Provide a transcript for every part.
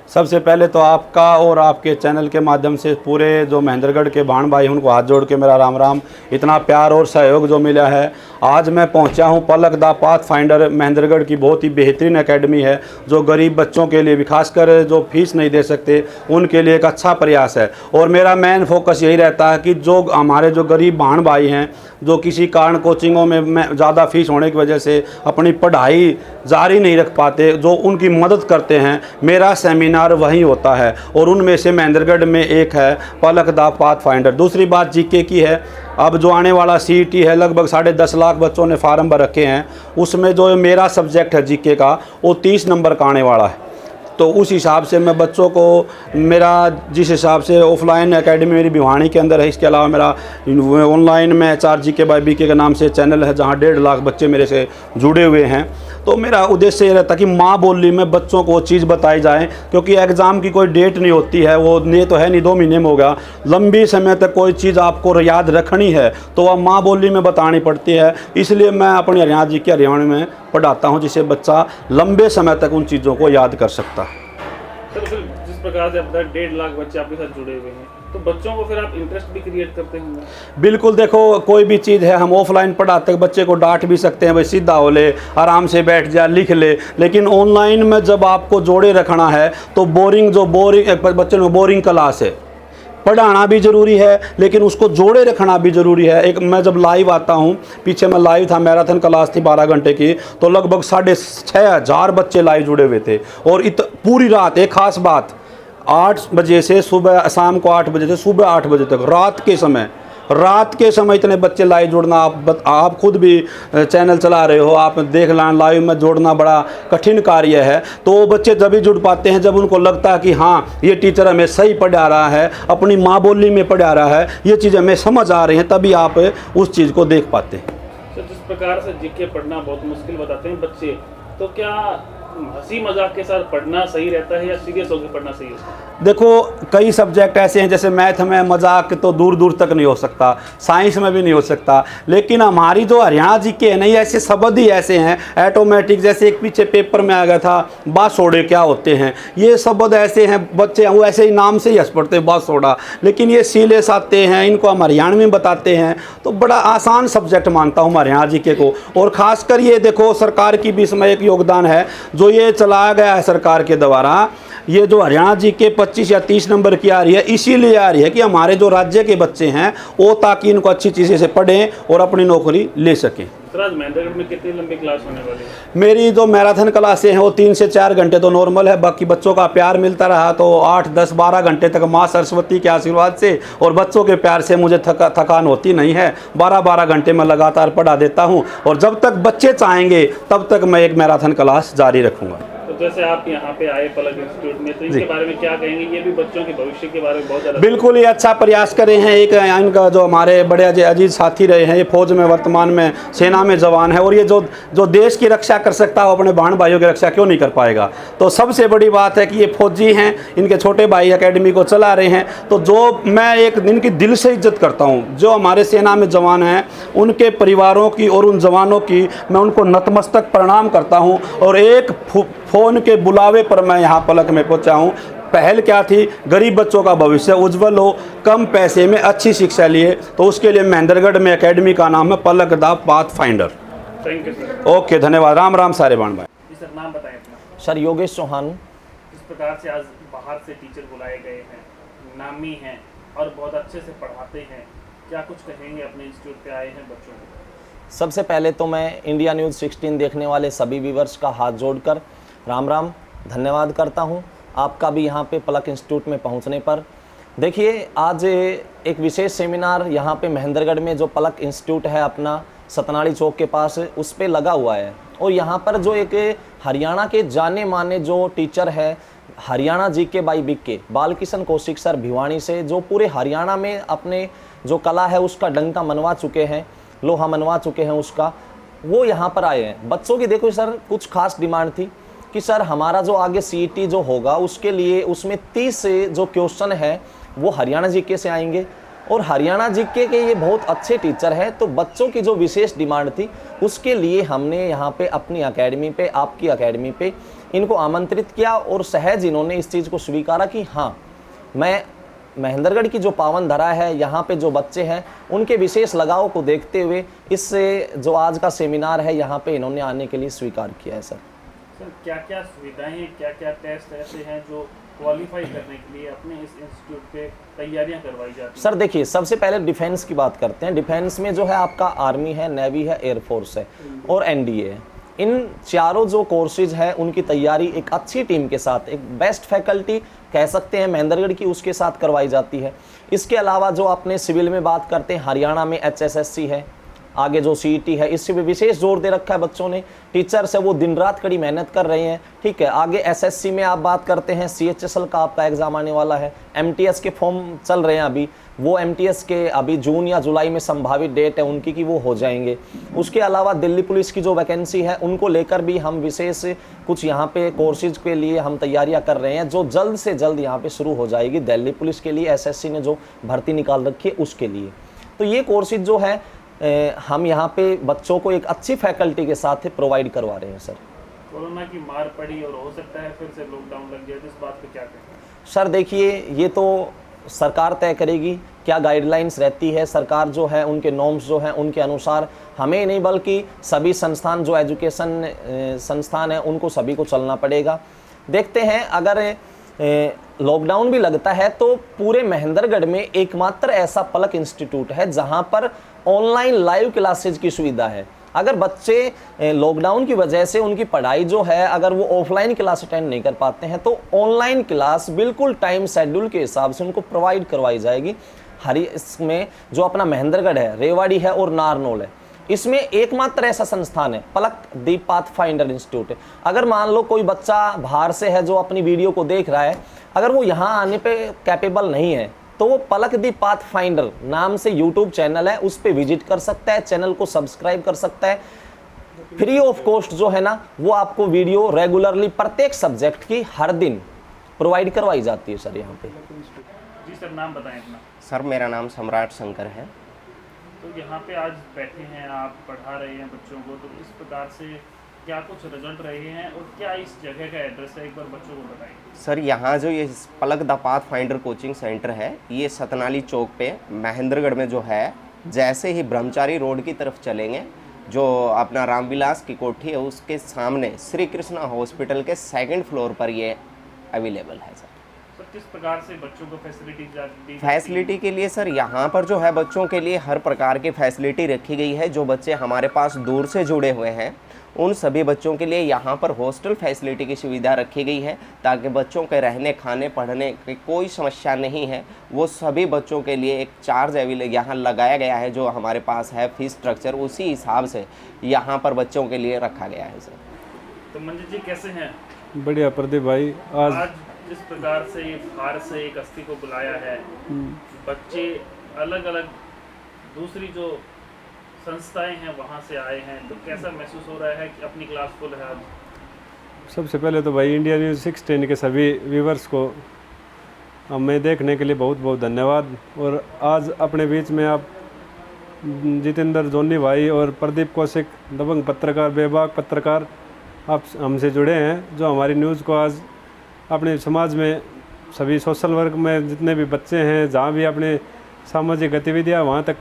सबसे पहले तो आपका और आपके चैनल के माध्यम से पूरे जो महेंद्रगढ़ के भाण भाई उनको हाथ जोड़ के मेरा राम राम। इतना प्यार और सहयोग जो मिला है, आज मैं पहुंचा हूं पलक द पाथ फाइंडर महेंद्रगढ़ की बहुत ही बेहतरीन एकेडमी है, जो गरीब बच्चों के लिए भी, खासकर जो फीस नहीं दे सकते उनके लिए एक अच्छा प्रयास है। और मेरा मेन फोकस यही रहता है कि जो हमारे जो गरीब भाण भाई हैं, जो किसी कारण कोचिंगों में ज़्यादा फीस होने की वजह से अपनी पढ़ाई जारी नहीं रख पाते, जो उनकी मदद करते हैं, मेरा सेमिनार वहीं होता है और उनमें से महेंद्रगढ़ में एक है पलक द पाथ फाइंडर। दूसरी बात जीके की है, अब जो आने वाला सीईटी है, लगभग 10.5 लाख बच्चों ने फार्म भर रखे हैं, उसमें जो मेरा सब्जेक्ट है जीके का वो 30 नंबर का आने वाला है। तो उस हिसाब से मैं बच्चों को, मेरा जिस हिसाब से ऑफलाइन एकेडमी मेरी भिवानी के अंदर है, इसके अलावा मेरा ऑनलाइन में HRGK बाय BK के नाम से चैनल है, जहां 1.5 लाख बच्चे मेरे से जुड़े हुए हैं। तो मेरा उद्देश्य ये रहता है कि माँ बोली में बच्चों को वो चीज़ बताई जाए, क्योंकि एग्ज़ाम की कोई डेट नहीं होती है, वो ये तो है नहीं 2 महीने में होगा। लंबी समय तक कोई चीज़ आपको याद रखनी है तो वह माँ बोली में बतानी पड़ती है। इसलिए मैं अपनी हरियाणा में पढ़ाता हूँ, जिससे बच्चा लंबे समय तक उन चीज़ों को याद कर सकता है। सर, फिर जिस प्रकार से अब तक 1.5 लाख बच्चे आपके साथ जुड़े हुए हैं, तो बच्चों को फिर आप इंटरेस्ट भी क्रिएट करते होंगे? बिल्कुल, देखो कोई भी चीज़ है, हम ऑफलाइन पढ़ाते बच्चे को डांट भी सकते हैं, भाई सीधा हो ले, आराम से बैठ जा, लिख ले। लेकिन ऑनलाइन में जब आपको जोड़े रखना है तो बच्चे में बोरिंग क्लास है, पढ़ाना भी ज़रूरी है लेकिन उसको जोड़े रखना भी ज़रूरी है। एक मैं जब लाइव आता हूँ, पीछे मैं लाइव था, मैराथन क्लास थी 12 घंटे की, तो लगभग 6,500 बच्चे लाइव जुड़े हुए थे। और पूरी रात, एक ख़ास बात, 8 बजे से सुबह, शाम को 8 बजे से सुबह 8 बजे तक, रात के समय इतने बच्चे लाइव जोड़ना, आप खुद भी चैनल चला रहे हो, आप देख लें, लाइव में जोड़ना बड़ा कठिन कार्य है। तो वो बच्चे जब भी जुड़ पाते हैं जब उनको लगता है कि हाँ ये टीचर हमें सही पढ़ा रहा है, अपनी माँ बोली में पढ़ा रहा है, ये चीज़ें हमें समझ आ रही हैं, तभी आप उस चीज़ को देख पाते हैं। तो जिस प्रकार से जीके पढ़ना बहुत मुश्किल बताते हैं बच्चे, तो क्या हंसी मजाक के साथ पढ़ना सही रहता है या सीरियस होकर पढ़ना सही होता है? देखो, कई सब्जेक्ट ऐसे हैं, जैसे मैथ में मजाक तो दूर दूर तक नहीं हो सकता, साइंस में भी नहीं हो सकता, लेकिन हमारी जो हरियाणा जीके है ना, ये ऐसे शब्द ही ऐसे हैं ऑटोमेटिक, जैसे एक पीछे पेपर में आ गया था बासोड़े क्या होते हैं, ये शब्द ऐसे हैं, बच्चे वो ऐसे ही नाम से ही हंस पड़ते हैं बासोड़ा, लेकिन ये सीलेस आते हैं, इनको हम हरियाणा में बताते हैं। तो बड़ा आसान सब्जेक्ट मानता हूँ हरियाणा जीके को। और ख़ासकर ये देखो, सरकार की भी इसमें एक योगदान है, जो ये चलाया गया है सरकार के द्वारा, ये जो हरियाणा जीके 25 या 30 नंबर की आ रही है, इसीलिए आ रही है कि हमारे जो राज्य के बच्चे हैं वो ताकि इनको अच्छी चीज़ें से पढ़ें और अपनी नौकरी ले सकें। सर, आज महेंद्रगढ़ में कितनी लंबी क्लास होने वाली है? मेरी जो मैराथन क्लासें हैं वो 3 से 4 घंटे तो नॉर्मल है, बाकी बच्चों का प्यार मिलता रहा तो 8, 10, 12 घंटे तक माँ सरस्वती के आशीर्वाद से और बच्चों के प्यार से मुझे थकान होती नहीं है। 12-12 घंटे मैं लगातार पढ़ा देता हूँ और जब तक बच्चे चाहेंगे तब तक मैं एक मैराथन क्लास जारी रखूँगा। तो जैसे आप यहाँ पे आए पलक इंस्टीट्यूट में, तो इसके बारे में क्या कहेंगे? ये भी बच्चों के भविष्य के बारे में बहुत ज़्यादा बिल्कुल ये अच्छा प्रयास करे हैं। एक इनका जो हमारे बड़े अजीज साथी रहे हैं, ये फौज में वर्तमान में सेना में जवान है, और ये जो देश की रक्षा कर सकता है वो अपने बहन भाइयों की रक्षा क्यों नहीं कर पाएगा। तो सबसे बड़ी बात है कि ये फौजी हैं, इनके छोटे भाई एकेडमी को चला रहे हैं। तो जो मैं एक इनकी दिल से इज्जत करता हूँ, जो हमारे सेना में जवान हैं उनके परिवारों की और उन जवानों की मैं उनको नतमस्तक प्रणाम करता हूँ। और एक फ़ोन के बुलावे पर मैं यहाँ पलक में पहुँचा हूँ। पहल क्या थी? गरीब बच्चों का भविष्य उज्जवल हो, कम पैसे में अच्छी शिक्षा लिए, तो उसके लिए महेंद्रगढ़ में एकेडमी का नाम है Palak the path finder. Thank you sir. Okay, धन्यवाद। राम राम सारे बाण भाई। जी सर, नाम बताएं अपना। सर, योगेश चौहान। इस प्रकार से आज बाहर से टीचर बुलाए गए हैं, नामी हैं और बहुत अच्छे से पढ़ाते हैं, क्या कुछ कहेंगे? अपने इंस्टीट्यूट पे आए हैं बच्चों को। सबसे पहले तो मैं इंडिया न्यूज़ 16 देखने वाले सभी व्यूवर्स का हाथ जोड़कर राम राम धन्यवाद करता हूं आपका भी यहाँ पे पलक इंस्टीट्यूट में पहुँचने पर। देखिए, आज एक विशेष सेमिनार यहाँ पे महेंद्रगढ़ में जो पलक इंस्टीट्यूट है अपना, सतनाड़ी चौक के पास, उस पे लगा हुआ है। और यहाँ पर जो एक हरियाणा के जाने माने जो टीचर है, Haryana GK by BK Balkishan Kaushik sir Bhiwani से, जो पूरे हरियाणा में अपने जो कला है उसका डंका मनवा चुके हैं, लोहा मनवा चुके हैं उसका, वो यहाँ पर आए हैं। बच्चों की देखो सर, कुछ खास डिमांड थी कि सर हमारा जो आगे CET जो होगा उसके लिए उसमें 30 जो क्वेश्चन है वो हरियाणा जीके से आएंगे, और हरियाणा जीके के ये बहुत अच्छे टीचर हैं। तो बच्चों की जो विशेष डिमांड थी उसके लिए हमने यहाँ पे अपनी एकेडमी पे, आपकी एकेडमी पे इनको आमंत्रित किया और सहज इन्होंने इस चीज़ को स्वीकारा कि हाँ, मैं महेंद्रगढ़ की जो पावन धरा है, यहाँ पे जो बच्चे हैं उनके विशेष लगाव को देखते हुए इससे जो आज का सेमिनार है यहाँ पे इन्होंने आने के लिए स्वीकार किया है। सर क्या क्या सुविधाएं, क्या क्या टेस्ट ऐसे हैं जो क्वालिफाई करने के लिए अपने इस इंस्टीट्यूट पे तैयारियां करवाई जाती हैं? सर देखिए, सबसे पहले डिफेंस की बात करते हैं। डिफेंस में जो है आपका आर्मी है, नेवी है, एयरफोर्स है और एनडीए है। इन चारों जो कोर्सेज हैं उनकी तैयारी एक अच्छी टीम के साथ, एक बेस्ट फैकल्टी कह सकते हैं महेंद्रगढ़ की, उसके साथ करवाई जाती है। इसके अलावा जो अपने सिविल में बात करते हैं, हरियाणा में HSSC है, आगे जो CET है, इससे भी विशेष जोर दे रखा है बच्चों ने। टीचर्स है वो दिन रात कड़ी मेहनत कर रहे हैं, ठीक है। आगे SSC में आप बात करते हैं, CHSL का आपका एग्जाम आने वाला है। MTS के फॉर्म चल रहे हैं अभी, वो MTS के अभी जून या जुलाई में संभावित डेट है उनकी कि वो हो जाएंगे। उसके अलावा दिल्ली पुलिस की जो वैकेंसी है उनको लेकर भी हम विशेष कुछ यहाँ पे कोर्सेज के लिए हम तैयारियाँ कर रहे हैं, जो जल्द से जल्द यहाँ पे शुरू हो जाएगी। दिल्ली पुलिस के लिए SSC ने जो भर्ती निकाल रखी है उसके लिए, तो ये कोर्सेज जो है हम यहाँ पे बच्चों को एक अच्छी फैकल्टी के साथ प्रोवाइड करवा रहे हैं। सर कोरोना की मार पड़ी और हो सकता है फिर से लॉकडाउन लग जाए, इस बात पे क्या कहें? सर देखिए, ये तो सरकार तय करेगी क्या गाइडलाइंस रहती है। सरकार जो है उनके नॉर्म्स जो हैं उनके अनुसार हमें नहीं बल्कि सभी संस्थान जो एजुकेशन संस्थान है उनको सभी को चलना पड़ेगा। देखते हैं, अगर लॉकडाउन भी लगता है तो पूरे महेंद्रगढ़ में एकमात्र ऐसा पलक इंस्टीट्यूट है जहां पर ऑनलाइन लाइव क्लासेज की सुविधा है। अगर बच्चे लॉकडाउन की वजह से उनकी पढ़ाई जो है अगर वो ऑफलाइन क्लास अटेंड नहीं कर पाते हैं तो ऑनलाइन क्लास बिल्कुल टाइम शेड्यूल के हिसाब से उनको प्रोवाइड करवाई जाएगी। इसमें जो अपना महेंद्रगढ़ है, रेवाड़ी है और नारनौल है, इसमें एकमात्र ऐसा संस्थान है पलक दी पाथफाइंडर इंस्टीट्यूट। अगर मान लो कोई बच्चा बाहर से है जो अपनी वीडियो को देख रहा है, अगर वो यहाँ आने पे कैपेबल नहीं है तो वो पलक दी पाथफाइंडर नाम से यूट्यूब चैनल है, उस पर विजिट कर सकता है, चैनल को सब्सक्राइब कर सकता है। फ्री ऑफ कॉस्ट जो है ना वो आपको वीडियो रेगुलरली प्रत्येक सब्जेक्ट की हर दिन प्रोवाइड करवाई जाती है। सर यहाँ पे जी सर, नाम बताएं अपना। सर मेरा नाम सम्राट शंकर है। तो यहाँ पे आज बैठे हैं आप, पढ़ा रहे हैं बच्चों को, तो इस प्रकार से क्या कुछ रिजल्ट रहे हैं और क्या इस जगह का एड्रेस है, एक बार बच्चों को बताएं। सर यहाँ जो ये पलक द पाथफाइंडर कोचिंग सेंटर है, ये सतनाली चौक पे महेंद्रगढ़ में जो है, जैसे ही ब्रह्मचारी रोड की तरफ चलेंगे, जो अपना रामविलास की कोठी है उसके सामने श्री कृष्णा हॉस्पिटल के 2nd फ्लोर पर ये अवेलेबल है। सर किस प्रकार से बच्चों को फैसिलिटी के लिए सर यहाँ पर जो है बच्चों के लिए हर प्रकार की फैसिलिटी रखी गई है। जो बच्चे हमारे पास दूर से जुड़े हुए हैं उन सभी बच्चों के लिए यहाँ पर हॉस्टल फैसिलिटी की सुविधा रखी गई है, ताकि बच्चों के रहने खाने पढ़ने की कोई समस्या नहीं है। वो सभी बच्चों के लिए एक चार्ज यहाँ लगाया गया है, जो हमारे पास है फीस स्ट्रक्चर, उसी हिसाब से यहाँ पर बच्चों के लिए रखा गया है। सर तो मंजिल जी कैसे हैं? बढ़िया प्रदीप भाई। आज जिस प्रकार से बाहर से एक अस्थि को बुलाया है, बच्चे अलग अलग दूसरी जो संस्थाएं हैं वहाँ से आए हैं, तो कैसा महसूस हो रहा है कि अपनी क्लास फुल है आज? सबसे पहले तो भाई इंडिया न्यूज़ 16 के सभी व्यूवर्स को हमें देखने के लिए बहुत बहुत धन्यवाद। और आज अपने बीच में आप जितेंद्र जोनी भाई और प्रदीप कौशिक, दबंग पत्रकार, बेबाक पत्रकार, आप हमसे जुड़े हैं, जो हमारी न्यूज़ को आज अपने समाज में सभी सोशल वर्क में जितने भी बच्चे हैं, जहाँ भी अपने सामाजिक गतिविधियाँ वहाँ तक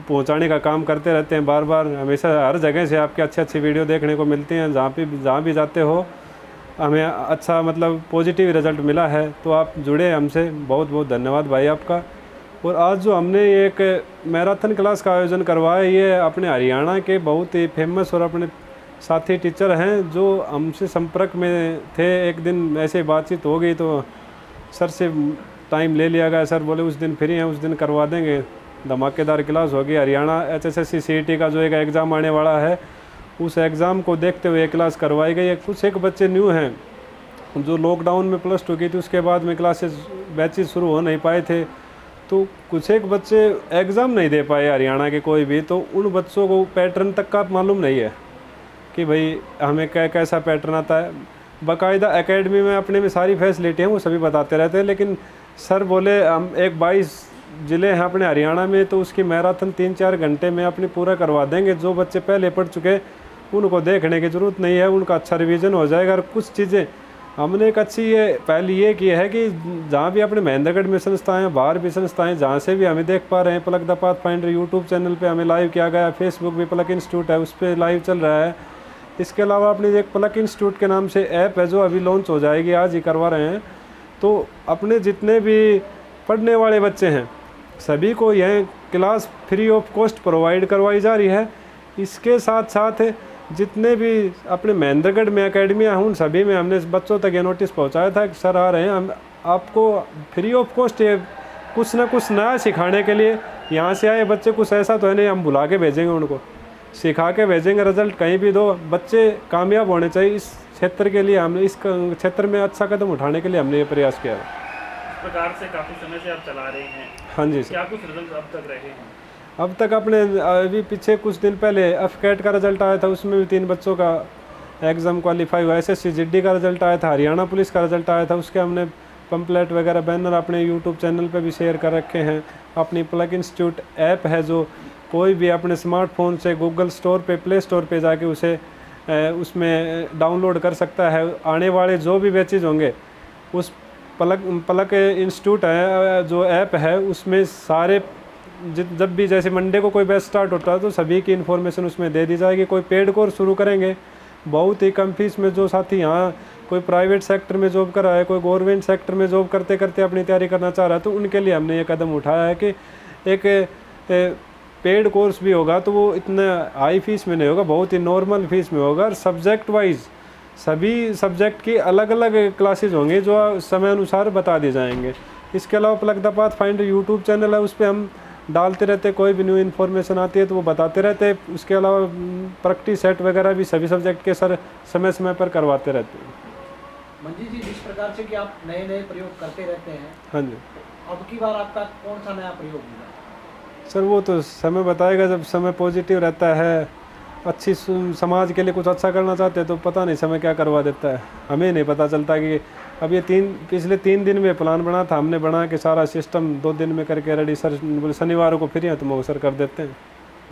पहुँचाने का काम करते रहते हैं। बार बार हमेशा हर जगह से आपके अच्छी अच्छी वीडियो देखने को मिलती हैं। जहाँ भी जाते हो हमें अच्छा मतलब पॉजिटिव रिजल्ट मिला है, तो आप जुड़े हमसे, बहुत बहुत धन्यवाद भाई आपका। और आज जो हमने एक मैराथन क्लास का आयोजन करवाया, ये अपने हरियाणा के बहुत ही फेमस और अपने साथी टीचर हैं जो हमसे संपर्क में थे। एक दिन ऐसे बातचीत हो गई तो सर से टाइम ले लिया गया। सर बोले उस दिन फ्री हैं, उस दिन करवा देंगे, धमाकेदार क्लास होगी। हरियाणा HSSC CET का जो एक एग्ज़ाम आने वाला है, उस एग्ज़ाम को देखते हुए क्लास करवाई गई है। कुछ एक बच्चे न्यू हैं जो लॉकडाउन में +2 की थी, उसके बाद में क्लासेस बैचेस शुरू हो नहीं पाए थे, तो कुछ एक बच्चे एग्ज़ाम नहीं दे पाए हरियाणा के कोई भी। तो उन बच्चों को पैटर्न तक का मालूम नहीं है कि भाई हमें कैसा पैटर्न आता है। बाकायदा एकेडमी में अपने में सारी फैसिलिटी हैं, वो सभी बताते रहते हैं, लेकिन सर बोले हम 22 ज़िले हैं अपने हरियाणा में, तो उसकी मैराथन 3-4 घंटे में अपनी पूरा करवा देंगे। जो बच्चे पहले पढ़ चुके उनको देखने की ज़रूरत नहीं है, उनका अच्छा रिवीजन हो जाएगा। और कुछ चीज़ें हमने एक अच्छी ये पहली ये की है कि जहाँ भी अपने महेंद्रगढ़ में संस्थाएं, बाहर भी संस्थाएं, जहाँ से भी हमें देख पा रहे हैं, Palak the path finder YouTube channel पे हमें लाइव किया गया, फेसबुक भी पलक इंस्टीट्यूट है उस पर लाइव चल रहा है। इसके अलावा अपनी एक पलक इंस्टीट्यूट के नाम से ऐप है जो अभी लॉन्च हो जाएगी, आज ही करवा रहे हैं। तो अपने जितने भी पढ़ने वाले बच्चे हैं सभी को यह class free of cost provide करवाई जा रही है। इसके साथ साथ जितने भी अपने महेंद्रगढ़ में अकेडमियाँ उन सभी में हमने बच्चों तक ये नोटिस पहुंचाया था कि सर आ रहे हैं, हम आपको फ्री ऑफ कॉस्ट ये कुछ ना कुछ नया सिखाने के लिए यहाँ से आए बच्चे, कुछ ऐसा तो है नहीं हम बुला के भेजेंगे, उनको सिखा के भेजेंगे, रिजल्ट कहीं भी दो, बच्चे कामयाब होने चाहिए। इस क्षेत्र के लिए हमने इस क्षेत्र में अच्छा कदम उठाने के लिए हमने ये प्रयास किया। इस प्रकार से काफ़ी समय से आप चला रहे हैं। हाँ जी सर। क्या कुछ रिजल्ट अब तक रहे हैं? अब तक अपने अभी पीछे कुछ दिन पहले एफकेट का रिजल्ट आया था, उसमें भी 3 बच्चों का एग्ज़ाम क्वालिफाई हुआ। SSC GD का रिजल्ट आया था, हरियाणा पुलिस का रिजल्ट आया था, उसके हमने पंपलेट वगैरह बैनर अपने यूट्यूब चैनल पे भी शेयर कर रखे हैं। अपनी पलक इंस्टीट्यूट ऐप है जो कोई भी अपने स्मार्टफोन से गूगल स्टोर पे, प्ले स्टोर पे जाके उसे उसमें डाउनलोड कर सकता है। आने वाले जो भी बैचेज होंगे उस पलक इंस्टीट्यूट है जो ऐप है उसमें सारे जब भी जैसे मंडे को कोई बैच स्टार्ट होता है तो सभी की इन्फॉर्मेशन उसमें दे दी जाएगी। कोई पेड कोर्स शुरू करेंगे बहुत ही कम फीस में, जो साथी यहाँ कोई प्राइवेट सेक्टर में जॉब कर रहा है, कोई गवर्नमेंट सेक्टर में जॉब करते करते अपनी तैयारी करना चाह रहा है, तो उनके लिए हमने ये कदम उठाया है कि एक पेड कोर्स भी होगा तो वो इतना हाई फीस में नहीं होगा, बहुत ही नॉर्मल फीस में होगा। और सब्जेक्ट वाइज सभी सब्जेक्ट की अलग अलग क्लासेज होंगे जो समय अनुसार बता दिए जाएंगे। इसके अलावा Palak the path finder YouTube channel है, उस पर हम डालते रहते, कोई भी न्यू इन्फॉर्मेशन आती है तो वो बताते रहते हैं। उसके अलावा प्रैक्टिस सेट वगैरह भी सभी सब्जेक्ट के सर समय समय पर करवाते रहते हैं। मंजी जी, जिस प्रकार से कि आप नए नए प्रयोग करते रहते हैं, हाँ जी, अब की बार आपका कौन सा नया प्रयोग होगा? सर वो तो समय बताएगा, जब समय पॉजिटिव रहता है, अच्छी समाज के लिए कुछ अच्छा करना चाहते हैं तो पता नहीं समय क्या करवा देता है, हमें नहीं पता चलता। कि अब ये पिछले 3 दिन में प्लान बना था, हमने बना के सारा सिस्टम 2 दिन में करके रेडी। सर बोले शनिवार को फ्री है तो वो सर कर देते हैं।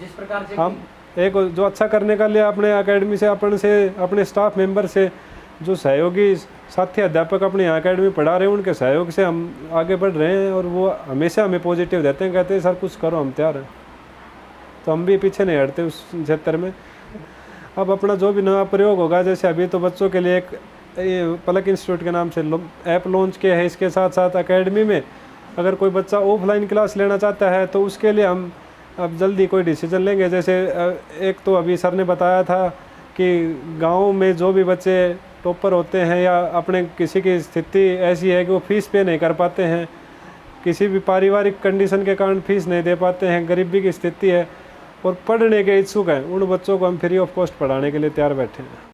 जिस प्रकार से हम एक जो अच्छा करने के लिए अपने अकेडमी से अपने स्टाफ मेंबर से जो सहयोगी साथी अध्यापक अपने यहाँ अकेडमी पढ़ा रहे हैं उनके सहयोग से हम आगे बढ़ रहे हैं और वो हमेशा हमें पॉजिटिव देते हैं, कहते हैं सर कुछ करो, हम तैयार हैं। तो हम भी पीछे नहीं हटते उस क्षेत्र में। अब अपना जो भी नया प्रयोग होगा, जैसे अभी तो बच्चों के लिए एक पलक इंस्टीट्यूट के नाम से ऐप लॉन्च किया है, इसके साथ साथ अकेडमी में अगर कोई बच्चा ऑफलाइन क्लास लेना चाहता है तो उसके लिए हम अब जल्दी कोई डिसीजन लेंगे। जैसे एक तो अभी सर ने बताया था कि गांव में जो भी बच्चे टॉपर होते हैं या अपने किसी की स्थिति ऐसी है कि वो फीस पे नहीं कर पाते हैं, किसी भी पारिवारिक कंडीशन के कारण फीस नहीं दे पाते हैं, गरीबी की स्थिति है और पढ़ने के इच्छुक हैं, उन बच्चों को हम फ्री ऑफ कॉस्ट पढ़ाने के लिए तैयार बैठे हैं।